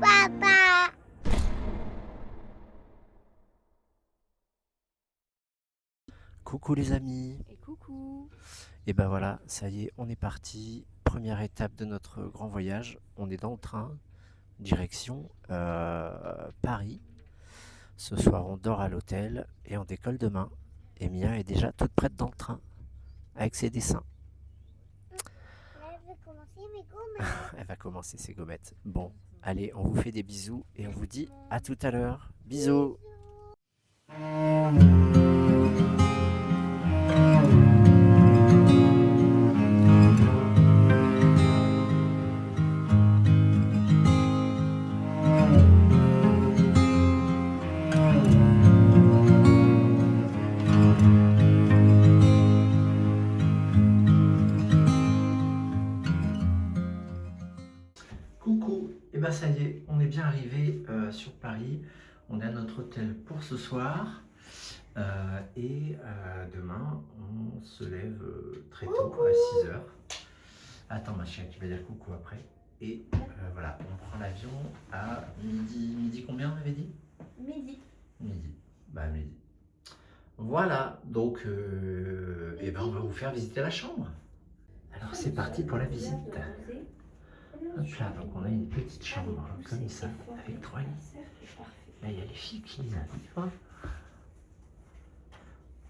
papa. Coucou les amis. Et coucou. Et ben voilà, ça y est, on est parti. Première étape de notre grand voyage. On est dans le train, direction Paris. Ce soir, on dort à l'hôtel et on décolle demain. Et Mia est déjà toute prête dans le train, avec ses dessins. Là, je vais commencer mes gommettes. Elle va commencer ses gommettes. Bon, allez, on vous fait des bisous et on vous dit à tout à l'heure. Bisous. Coucou, et ben ça y est, on est bien arrivé sur Paris. On est à notre hôtel pour ce soir. Demain, on se lève très tôt, à 6 heures. Attends ma chienne, tu vas dire coucou après. Et voilà, on prend l'avion à midi. Midi combien on avait dit? Midi. Midi. Bah midi. Voilà, donc et ben on va vous faire visiter la chambre. Alors c'est parti pour la visite. Hop là, donc on a une petite chambre comme ça, avec 3 lits. Là il y a les filles qui arrivent. Hop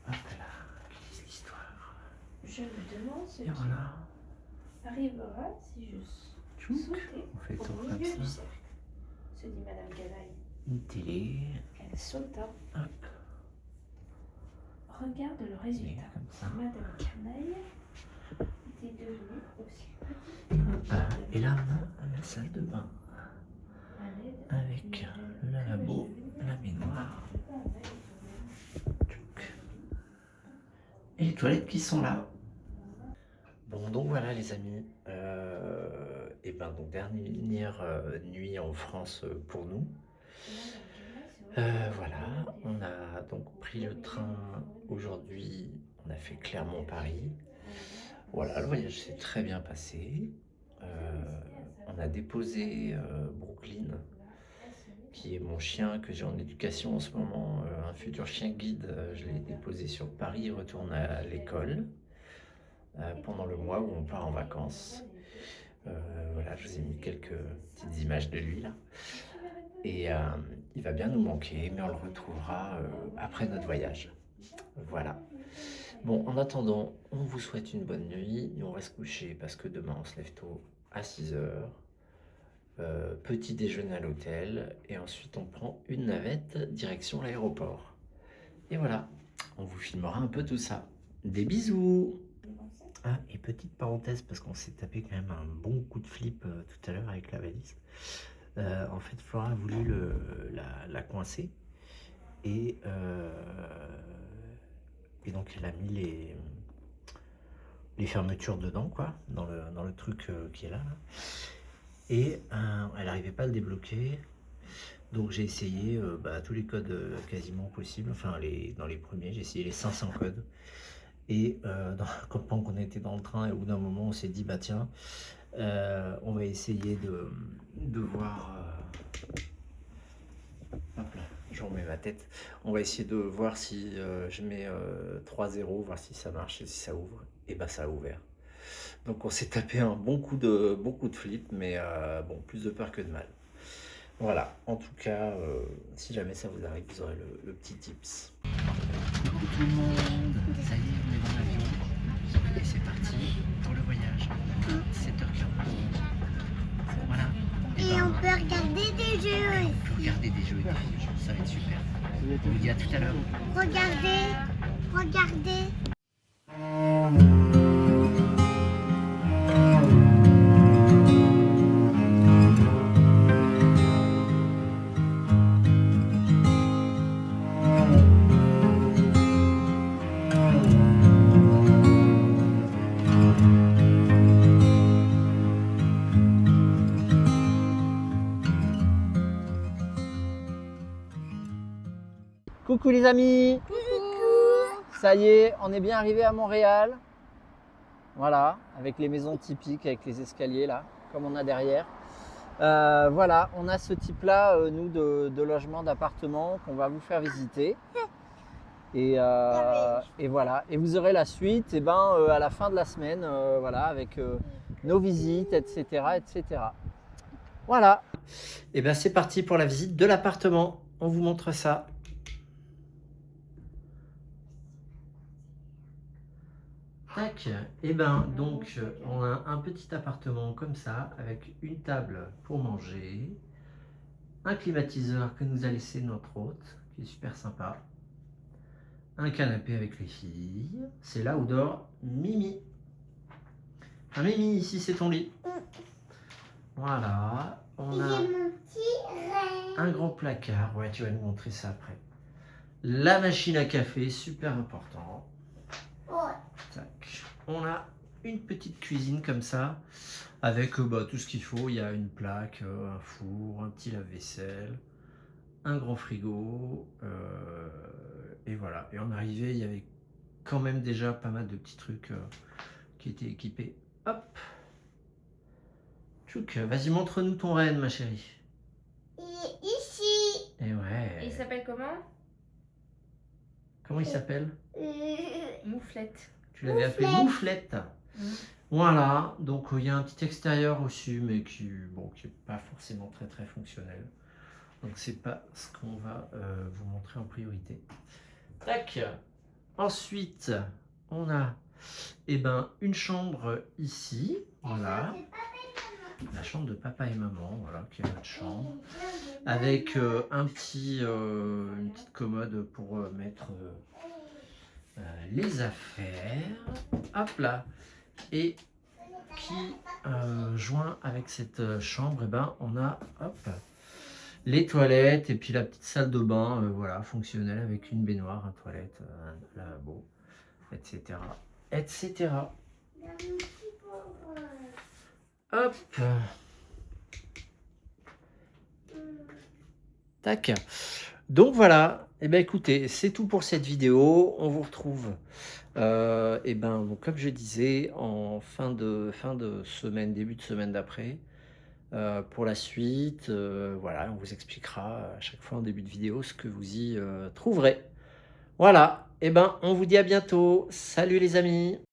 là, qui lisent l'histoire. Je me demande ce Et qui voilà, arrivera si je tchouk, sautais on fait le tour au comme milieu du ça. cercle, se dit Madame Canaille. Une télé, Elle sauta. hop, Regarde le et résultat. comme ça. Madame Canaille était devenue aussi Et là, on a la salle de bain, avec le lavabo, la baignoire, tchouk. Et les toilettes qui sont là. Bon, donc voilà les amis, et ben donc dernière nuit en France pour nous. Voilà, on a donc pris le train aujourd'hui, on a fait Clermont-Paris. Voilà, le voyage s'est très bien passé. On a déposé Brooklyn, qui est mon chien que j'ai en éducation en ce moment, un futur chien guide. Je l'ai déposé sur Paris, il retourne à l'école pendant le mois où on part en vacances. Voilà, je vous ai mis quelques petites images de lui là. Et il va bien nous manquer, mais on le retrouvera après notre voyage. Voilà. Bon, en attendant, on vous souhaite une bonne nuit. Et on va se coucher parce que demain on se lève tôt à 6 heures. Petit déjeuner à l'hôtel. Et ensuite on prend une navette direction l'aéroport. Et voilà, on vous filmera un peu tout ça. Des bisous! Ah, et petite parenthèse, parce qu'on s'est tapé quand même un bon coup de flip tout à l'heure avec la valise. En fait, Flora a voulu la coincer et donc elle a mis les fermetures dedans, quoi, dans le truc qui est là. Et elle n'arrivait pas à le débloquer. Donc j'ai essayé tous les codes quasiment possibles, enfin dans les premiers, j'ai essayé les 500 codes. Et quand on était dans le train, et au bout d'un moment, on s'est dit, bah tiens, on va essayer de voir. Hop là, je remets ma tête. On va essayer de voir si je mets 3 0, voir si ça marche et si ça ouvre. Et bah ça a ouvert. Donc on s'est tapé un bon coup de flip, mais bon, plus de peur que de mal. Voilà, en tout cas, si jamais ça vous arrive, vous aurez le petit tips. Coucou tout le monde, ça y est, on est dans l'avion et c'est parti pour le voyage. 7h40. Voilà. Et on peut regarder des jeux on aussi. peut regarder des jeux et des films, ça va être super. On vous dit à tout à l'heure. Regardez, regardez. Coucou les amis. Ça y est, on est bien arrivé à Montréal. Voilà, avec les maisons typiques, avec les escaliers là, comme on a derrière. Voilà, on a ce type-là, nous, de logement, d'appartement qu'on va vous faire visiter. Et voilà. Et vous aurez la suite à la fin de la semaine, voilà, avec nos visites, etc., etc. Voilà. Et bien c'est parti pour la visite de l'appartement. On vous montre ça. Tac. Et ben donc on a un petit appartement comme ça avec une table pour manger, un climatiseur que nous a laissé notre hôte qui est super sympa, un canapé avec les filles. C'est là où dort Mimi. Ah, Mimi, ici c'est ton lit. Voilà. On a J'ai mon petit rêve. un grand placard. Ouais, tu vas nous montrer ça après. La machine à café, super important. Oh, Tac. On a une petite cuisine comme ça, avec tout ce qu'il faut. Il y a une plaque, un four, un petit lave-vaisselle, un grand frigo. Et voilà. Et en arrivée, il y avait quand même déjà pas mal de petits trucs qui étaient équipés. Hop. Tchouk, vas-y, montre-nous ton renne, ma chérie. il est ici. Et ouais. Et il s'appelle comment? Comment il s'appelle? Mouflette. Tu l'avais appelé Mouflette. Voilà, donc il y a un petit extérieur aussi, mais qui est pas forcément très très fonctionnel. Donc c'est pas ce qu'on va vous montrer en priorité. Tac. Ensuite, on a une chambre ici. Voilà. La chambre de papa et maman, voilà, qui est notre chambre. Avec une petite commode pour mettre les affaires. Hop là. Et qui joint avec cette chambre, on a les toilettes et puis la petite salle de bain, voilà, fonctionnelle avec une baignoire, un toilette, un lavabo, etc. etc. Hop. Tac. Donc voilà, écoutez, c'est tout pour cette vidéo. On vous retrouve, comme je disais, en fin de semaine, début de semaine d'après, pour la suite. Voilà, on vous expliquera à chaque fois en début de vidéo ce que vous y trouverez. Voilà, on vous dit à bientôt. Salut les amis!